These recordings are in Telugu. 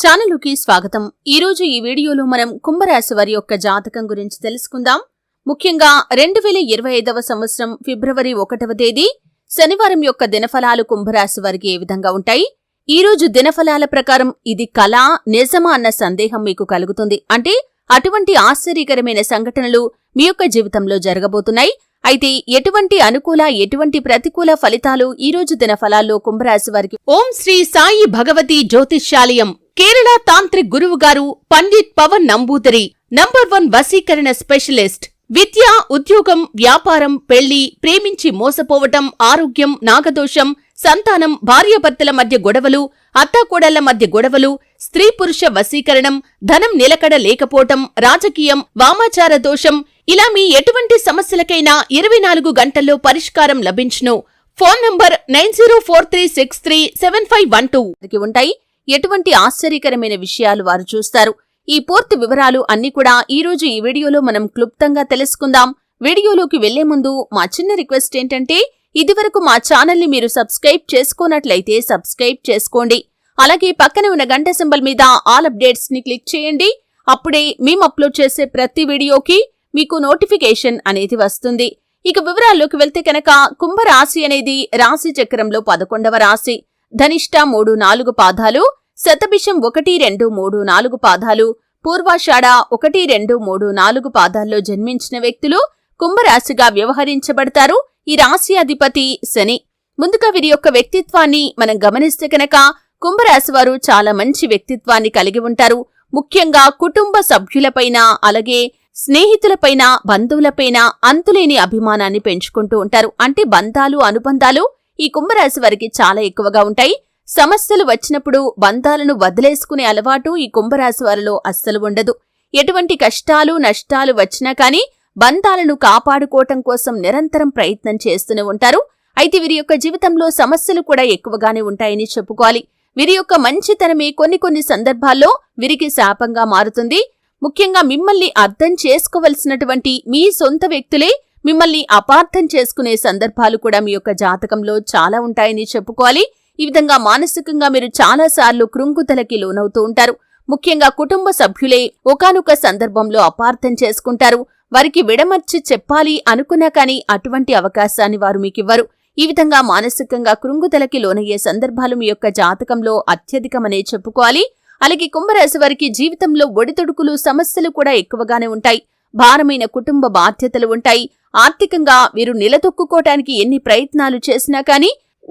ఛానలుకి స్వాగతం. ఈరోజు ఈ వీడియోలో మనం కుంభరాశి వారి యొక్క జాతకం గురించి తెలుసుకుందాం. ముఖ్యంగా 2025వ సంవత్సరం ఫిబ్రవరి 1వ తేదీ శనివారం యొక్క దినఫలాలు కుంభరాశి వారికి ఏ విధంగా ఉంటాయి? ఈ రోజు దినఫలాల ప్రకారం ఇది కళా నిజమా అన్న సందేహం మీకు కలుగుతుంది. అంటే అటువంటి ఆశ్చర్యకరమైన సంఘటనలు మీ యొక్క జీవితంలో జరగబోతున్నాయి. అయితే ఎటువంటి అనుకూల ఎటువంటి ప్రతికూల ఫలితాలు ఈ రోజు దినఫలాల్లో కుంభరాశి వారికి? ఓం శ్రీ సాయి భగవతి జ్యోతిష్యాలయం కేరళ తాంత్రిక్ గురువు గారు పండిట్ పవన్ నంబూదరి నంబర్ 1 వశీకరణ స్పెషలిస్ట్. విద్య, ఉద్యోగం, వ్యాపారం, పెళ్లి, ప్రేమించి మోసపోవటం, ఆరోగ్యం, నాగదోషం, సంతానం, భార్యాభర్తల మధ్య గొడవలు, అత్తాకోడళ్ల మధ్య గొడవలు, స్త్రీ పురుష వశీకరణం, ధనం నిలకడ లేకపోవటం, రాజకీయం, వామాచార దోషం, ఇలా మీ ఎటువంటి సమస్యలకైనా 24 గంటల్లో పరిష్కారం లభించును. ఫోన్ నంబర్ 9043637512 ఉంటాయి. ఎటువంటి ఆశ్చర్యకరమైన విషయాలు వారు చూస్తారు? ఈ పూర్తి వివరాలు అన్ని కూడా ఈ రోజు ఈ వీడియోలో మనం క్లుప్తంగా తెలుసుకుందాం. వీడియోలోకి వెళ్లే ముందు మా చిన్న రిక్వెస్ట్ ఏంటంటే, ఇదివరకు మా ఛానల్ ని మీరు సబ్స్క్రైబ్ చేసుకోనట్లయితే సబ్స్క్రైబ్ చేసుకోండి. అలాగే పక్కన ఉన్న గంట సింబల్ మీద ఆల్ అప్డేట్స్ ని క్లిక్ చేయండి. అప్పుడే మేము అప్లోడ్ చేసే ప్రతి వీడియోకి మీకు నోటిఫికేషన్ అనేది వస్తుంది. ఇక వివరాల్లోకి వెళ్తే కనుక, కుంభరాశి అనేది రాశి చక్రంలో 11వ రాశి. ధనిష్ట 3-4 పాదాలు, శతభిషం 1-2-3-4 పాదాలు, పూర్వాషాఢ 1-2-3-4 పాదాల్లో జన్మించిన వ్యక్తులు కుంభరాశిగా వ్యవహరించబడతారు. ఈ రాశి అధిపతి శని. ముందుగా వీరి యొక్క వ్యక్తిత్వాన్ని మనం గమనిస్తే కనుక, కుంభరాశి వారు చాలా మంచి వ్యక్తిత్వాన్ని కలిగి ఉంటారు. ముఖ్యంగా కుటుంబ సభ్యులపైన, అలాగే స్నేహితులపైన, బంధువులపైన అంతులేని అభిమానాన్ని పెంచుకుంటూ ఉంటారు. అంటే బంధాలు, అనుబంధాలు ఈ కుంభరాశి వారికి చాలా ఎక్కువగా ఉంటాయి. సమస్యలు వచ్చినప్పుడు బంధాలను వదిలేసుకునే అలవాటు ఈ కుంభరాశి వారిలో అస్సలు ఉండదు. ఎటువంటి కష్టాలు, నష్టాలు వచ్చినా కానీ బంధాలను కాపాడుకోవటం కోసం నిరంతరం ప్రయత్నం చేస్తూనే ఉంటారు. అయితే వీరి యొక్క జీవితంలో సమస్యలు కూడా ఎక్కువగానే ఉంటాయని చెప్పుకోవాలి. వీరి యొక్క మంచితనమే కొన్ని సందర్భాల్లో వీరికి శాపంగా మారుతుంది. ముఖ్యంగా మిమ్మల్ని అర్థం చేసుకోవలసినటువంటి మీ సొంత వ్యక్తులే మిమ్మల్ని అపార్థం చేసుకునే సందర్భాలు కూడా మీ యొక్క జాతకంలో చాలా ఉంటాయని చెప్పుకోవాలి. ఈ విధంగా మానసికంగా మీరు చాలాసార్లు కృంగుదలకి లోనవుతూ ఉంటారు. ముఖ్యంగా కుటుంబ సభ్యులే ఒకానొక సందర్భంలో అపార్థం చేసుకుంటారు. వారికి విడమర్చి చెప్పాలి అనుకున్నా కానీ అటువంటి అవకాశాన్ని వారు మీకివ్వరు. ఈ విధంగా మానసికంగా కృంగుదలకి లోనయ్యే సందర్భాలు మీ యొక్క జాతకంలో అత్యధికమనే చెప్పుకోవాలి. అలాగే కుంభరాశి వారికి జీవితంలో ఒడిదుడుకులు, సమస్యలు కూడా ఎక్కువగానే ఉంటాయి. భారమైన కుటుంబ బాధ్యతలు ఉంటాయి. ఆర్థికంగా వీరు నిలదొక్కుకోవటానికి ఎన్ని ప్రయత్నాలు చేసినా కానీ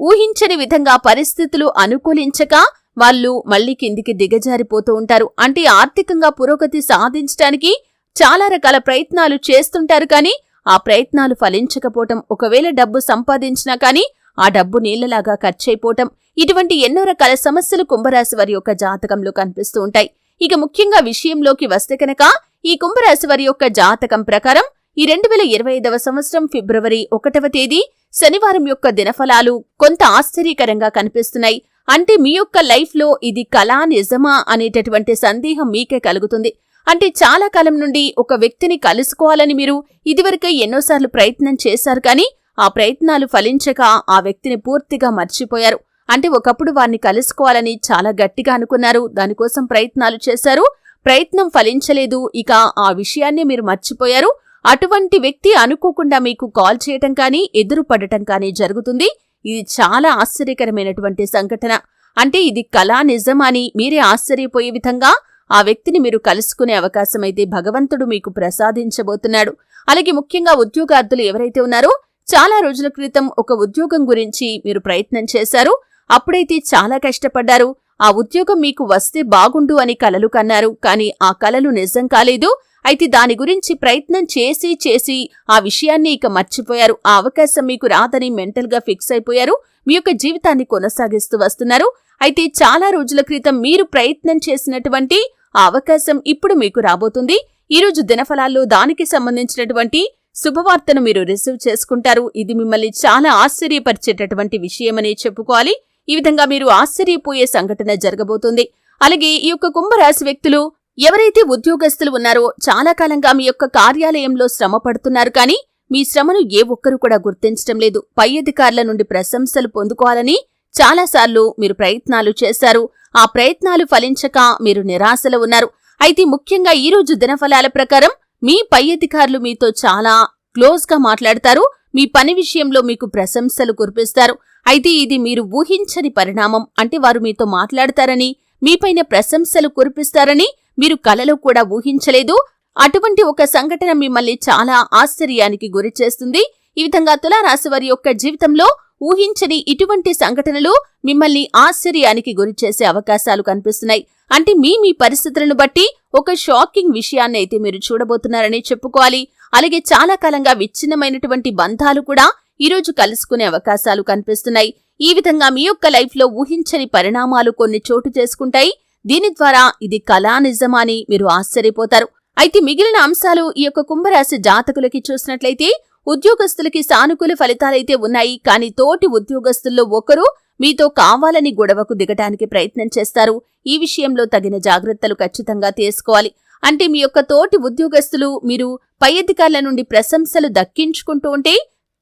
ఊహించని విధంగా పరిస్థితులు అనుకూలించక వాళ్ళు మళ్లీ కిందికి దిగజారిపోతూ ఉంటారు. అంటే ఆర్థికంగా పురోగతి సాధించడానికి చాలా రకాల ప్రయత్నాలు చేస్తుంటారు, కానీ ఆ ప్రయత్నాలు ఫలించకపోవటం, ఒకవేళ డబ్బు సంపాదించినా కానీ ఆ డబ్బు నీళ్లలాగా ఖర్చయిపోవటం, ఇటువంటి ఎన్నో రకాల సమస్యలు కుంభరాశి వారి యొక్క జాతకంలో కనిపిస్తూ ఉంటాయి. ఇక ముఖ్యంగా విషయంలోకి వస్తే కనుక, ఈ కుంభరాశి వారి యొక్క జాతకం ప్రకారం ఈ 2025వ సంవత్సరం ఫిబ్రవరి 1వ తేదీ శనివారం యొక్క దినఫలాలు కొంత ఆశ్చర్యకరంగా కనిపిస్తున్నాయి. అంటే మీ యొక్క లైఫ్ లో ఇది కళా నిజమా అనేటటువంటి సందేహం మీకే కలుగుతుంది. అంటే చాలా కాలం నుండి ఒక వ్యక్తిని కలుసుకోవాలని మీరు ఇదివరకే ఎన్నోసార్లు ప్రయత్నం చేశారు, కానీ ఆ ప్రయత్నాలు ఫలించక ఆ వ్యక్తిని పూర్తిగా మర్చిపోయారు. అంటే ఒకప్పుడు వారిని కలుసుకోవాలని చాలా గట్టిగా అనుకున్నారు, దానికోసం ప్రయత్నాలు చేశారు, ప్రయత్నం ఫలించలేదు, ఇక ఆ విషయాన్ని మీరు మర్చిపోయారు. అటువంటి వ్యక్తి అనుకోకుండా మీకు కాల్ చేయటం కానీ, ఎదురుపడటం కానీ జరుగుతుంది. ఇది చాలా ఆశ్చర్యకరమైనటువంటి సంఘటన. అంటే ఇది కళా నిజమని మీరే ఆశ్చర్యపోయే విధంగా ఆ వ్యక్తిని మీరు కలుసుకునే అవకాశమైతే భగవంతుడు మీకు ప్రసాదించబోతున్నాడు. అలాగే ముఖ్యంగా ఉద్యోగార్థులు ఎవరైతే ఉన్నారో, చాలా రోజుల క్రితం ఒక ఉద్యోగం గురించి మీరు ప్రయత్నం చేశారు. అప్పుడైతే చాలా కష్టపడ్డారు. ఆ ఉద్యోగం మీకు వస్తే బాగుండు అని కలలు కన్నారు, కానీ ఆ కలలు నిజం కాలేదు. అయితే దాని గురించి ప్రయత్నం చేసి ఆ విషయాన్ని ఇక మర్చిపోయారు. ఆ అవకాశం మీకు రాదని మెంటల్ గా ఫిక్స్ అయిపోయారు. మీ యొక్క జీవితాన్ని కొనసాగిస్తూ వస్తున్నారు. అయితే చాలా రోజుల క్రితం మీరు ప్రయత్నం చేసినటువంటి ఆ అవకాశం ఇప్పుడు మీకు రాబోతుంది. ఈ రోజు దినఫలాల్లో దానికి సంబంధించినటువంటి శుభవార్తను మీరు రిసీవ్ చేసుకుంటారు. ఇది మిమ్మల్ని చాలా ఆశ్చర్యపరిచేటటువంటి విషయమని చెప్పుకోవాలి. ఈ విధంగా మీరు ఆశ్చర్యపోయే సంఘటన జరగబోతుంది. అలాగే ఈ యొక్క కుంభరాశి వ్యక్తులు ఎవరైతే ఉద్యోగస్తులు ఉన్నారో, చాలా కాలంగా మీ యొక్క కార్యాలయంలో శ్రమ పడుతున్నారు, కానీ మీ శ్రమను ఏ ఒక్కరూ కూడా గుర్తించడం లేదు. పై అధికారుల నుండి ప్రశంసలు పొందుకోవాలని చాలాసార్లు మీరు ప్రయత్నాలు చేశారు. ఆ ప్రయత్నాలు ఫలించక మీరు నిరాశలో ఉన్నారు. అయితే ముఖ్యంగా ఈ రోజు దినఫలాల ప్రకారం మీ పై అధికారులు మీతో చాలా క్లోజ్ గా మాట్లాడతారు. మీ పని విషయంలో మీకు ప్రశంసలు కురిపిస్తారు. అయితే ఇది మీరు ఊహించని పరిణామం. అంటే వారు మీతో మాట్లాడతారని, మీపైన ప్రశంసలు కురిపిస్తారని మీరు కలలో కూడా ఊహించలేదు. అటువంటి ఒక సంఘటన మిమ్మల్ని చాలా ఆశ్చర్యానికి గురి చేస్తుంది. ఈ విధంగా తులారాశి వారి యొక్క జీవితంలో ఊహించని ఇటువంటి సంఘటనలు మిమ్మల్ని ఆశ్చర్యానికి గురి చేసే అవకాశాలు కనిపిస్తున్నాయి. అంటే మీ పరిస్థితులను బట్టి ఒక షాకింగ్ విషయాన్ని అయితే మీరు చూడబోతున్నారని చెప్పుకోవాలి. అలాగే చాలా కాలంగా విచ్ఛిన్నమైనటువంటి బంధాలు కూడా ఈరోజు కలుసుకునే అవకాశాలు కనిపిస్తున్నాయి. ఈ విధంగా మీ యొక్క లైఫ్ లో ఊహించని పరిణామాలు కొన్ని చోటు చేసుకుంటాయి. దీని ద్వారా ఇది కళా నిజమా అని మీరు ఆశ్చర్యపోతారు. అయితే మిగిలిన అంశాలు ఈ యొక్క కుంభరాశి జాతకులకి చూసినట్లయితే ఉద్యోగస్తులకి సానుకూల ఫలితాలైతే ఉన్నాయి. కానీ తోటి ఉద్యోగస్తుల్లో ఒకరు మీతో కావాలని గొడవకు దిగటానికి ప్రయత్నం చేస్తారు. ఈ విషయంలో తగిన జాగ్రత్తలు ఖచ్చితంగా తీసుకోవాలి. అంటే మీ యొక్క తోటి ఉద్యోగస్తులు మీరు పై అధికారుల నుండి ప్రశంసలు దక్కించుకుంటూ ఉంటే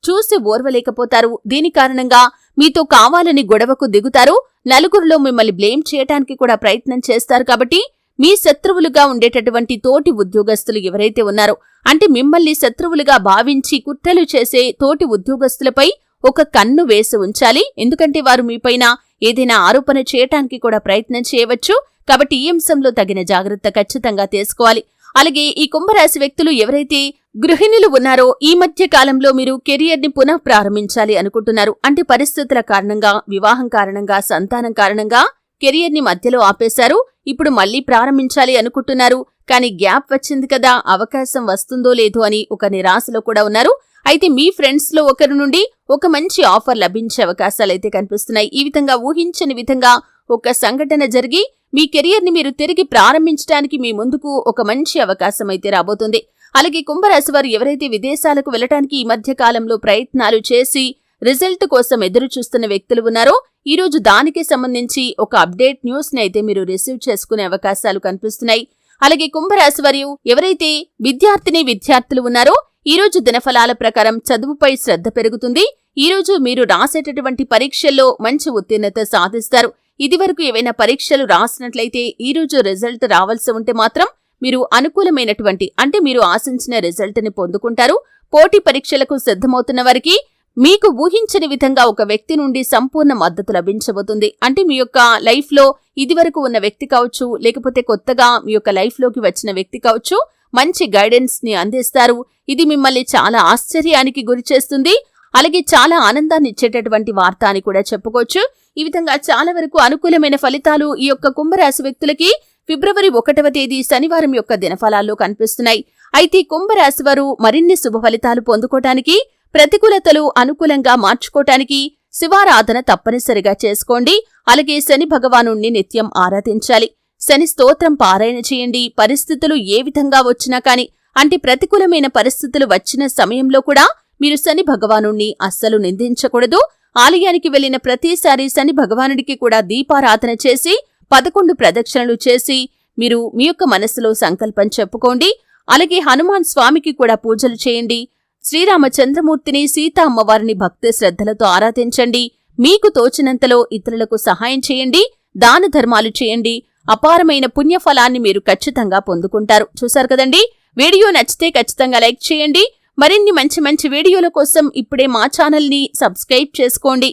చూసి ఓర్వలేకపోతారు. దీని కారణంగా మీతో కావాలని గొడవకు దిగుతారు. నలుగురిలో మిమ్మల్ని బ్లేమ్ చేయటానికి కూడా ప్రయత్నం చేస్తారు. కాబట్టి మీ శత్రువులుగా ఉండేటటువంటి తోటి ఉద్యోగస్తులు ఎవరైతే ఉన్నారో, అంటే మిమ్మల్ని శత్రువులుగా భావించి కుట్రలు చేసే తోటి ఉద్యోగస్తులపై ఒక కన్ను వేసి ఉంచాలి. ఎందుకంటే వారు మీపైన ఏదైనా ఆరోపణ చేయటానికి కూడా ప్రయత్నం చేయవచ్చు. కాబట్టి ఈ అంశంలో తగిన జాగ్రత్త ఖచ్చితంగా తీసుకోవాలి. అలాగే ఈ కుంభరాశి వ్యక్తులు ఎవరైతే గృహిణులు ఉన్నారో, ఈ మధ్య కాలంలో మీరు కెరియర్ ని పునః ప్రారంభించాలి అనుకుంటున్నారు. అంటే పరిస్థితుల కారణంగా, వివాహం కారణంగా, సంతానం కారణంగా కెరియర్ ని మధ్యలో ఆపేశారు. ఇప్పుడు మళ్లీ ప్రారంభించాలి అనుకుంటున్నారు. కానీ గ్యాప్ వచ్చింది కదా, అవకాశం వస్తుందో లేదో అని ఒక నిరాశలో కూడా ఉన్నారు. అయితే మీ ఫ్రెండ్స్ లో ఒకరి నుండి ఒక మంచి ఆఫర్ లభించే అవకాశాలైతే కనిపిస్తున్నాయి. ఈ విధంగా ఊహించని విధంగా ఒక సంఘటన జరిగి మీ కెరియర్ ని మీరు తిరిగి ప్రారంభించడానికి మీ ముందుకు ఒక మంచి అవకాశం అయితే రాబోతుంది. అలాగే కుంభరాశి వారు ఎవరైతే విదేశాలకు వెళ్లడానికి ఈ మధ్య కాలంలో ప్రయత్నాలు చేసి రిజల్ట్ కోసం ఎదురు చూస్తున్న వ్యక్తులు ఉన్నారో, ఈ రోజు దానికి సంబంధించి ఒక అప్డేట్ న్యూస్ ని అయితే మీరు రిసీవ్ చేసుకునే అవకాశాలు కనిపిస్తున్నాయి. అలాగే కుంభరాశి వారు ఎవరైతే విద్యార్థులు ఉన్నారో, ఈ రోజు దినఫలాల ప్రకారం చదువుపై శ్రద్ధ పెరుగుతుంది. ఈ రోజు మీరు రాసేటటువంటి పరీక్షల్లో మంచి ఉత్తీర్ణత సాధిస్తారు. ఇదివరకు ఏవైనా పరీక్షలు రాసినట్లయితే ఈ రోజు రిజల్ట్ రావాల్సి ఉంటే మాత్రం మీరు అనుకూలమైనటువంటి, అంటే మీరు ఆశించిన రిజల్ట్ ని పొందుకుంటారు. పోటీ పరీక్షలకు సిద్ధమవుతున్న వారికి మీకు ఊహించని విధంగా ఒక వ్యక్తి నుండి సంపూర్ణ మద్దతు లభించబోతుంది. అంటే మీ యొక్క లైఫ్ లో ఇదివరకు ఉన్న వ్యక్తి కావచ్చు, లేకపోతే కొత్తగా మీ యొక్క లైఫ్ లోకి వచ్చిన వ్యక్తి కావచ్చు, మంచి గైడెన్స్ ని అందిస్తారు. ఇది మిమ్మల్ని చాలా ఆశ్చర్యానికి గురి చేస్తుంది. అలాగే చాలా ఆనందాన్ని ఇచ్చేటటువంటి వార్త అని కూడా చెప్పుకోవచ్చు. ఈ విధంగా చాలా వరకు అనుకూలమైన ఫలితాలు ఈ యొక్క కుంభరాశి వ్యక్తులకి ఫిబ్రవరి 1వ తేదీ శనివారం యొక్క దినఫలాల్లో కనిపిస్తున్నాయి. అయితే కుంభరాశి వారు మరిన్ని శుభ ఫలితాలు పొందుకోవటానికి, ప్రతికూలతలు అనుకూలంగా మార్చుకోవటానికి శివారాధన తప్పనిసరిగా చేసుకోండి. అలాగే శని భగవానుణ్ణి నిత్యం ఆరాధించాలి. శని స్తోత్రం పారాయణ చేయండి. పరిస్థితులు ఏ విధంగా వచ్చినా కాని, అంటే ప్రతికూలమైన పరిస్థితులు వచ్చిన సమయంలో కూడా మీరు శని భగవానుణ్ణి అస్సలు నిందించకూడదు. ఆలయానికి వెళ్లిన ప్రతిసారి శని భగవానుడికి కూడా దీపారాధన చేసి 11 ప్రదక్షిణలు చేసి మీరు మీ యొక్క మనసులో సంకల్పం చెప్పుకోండి. అలాగే హనుమాన్ స్వామికి కూడా పూజలు చేయండి. శ్రీరామచంద్రమూర్తిని, సీతా అమ్మవారిని భక్తి శ్రద్ధలతో ఆరాధించండి. మీకు తోచినంతలో ఇతరులకు సహాయం చేయండి. దాన ధర్మాలు చేయండి. అపారమైన పుణ్యఫలాన్ని మీరు ఖచ్చితంగా పొందుకుంటారు. చూశారు కదండి. వీడియో నచ్చితే ఖచ్చితంగా లైక్ చేయండి. మరిన్ని మంచి వీడియోల కోసం ఇప్పుడే మా ఛానల్ని సబ్స్క్రైబ్ చేసుకోండి.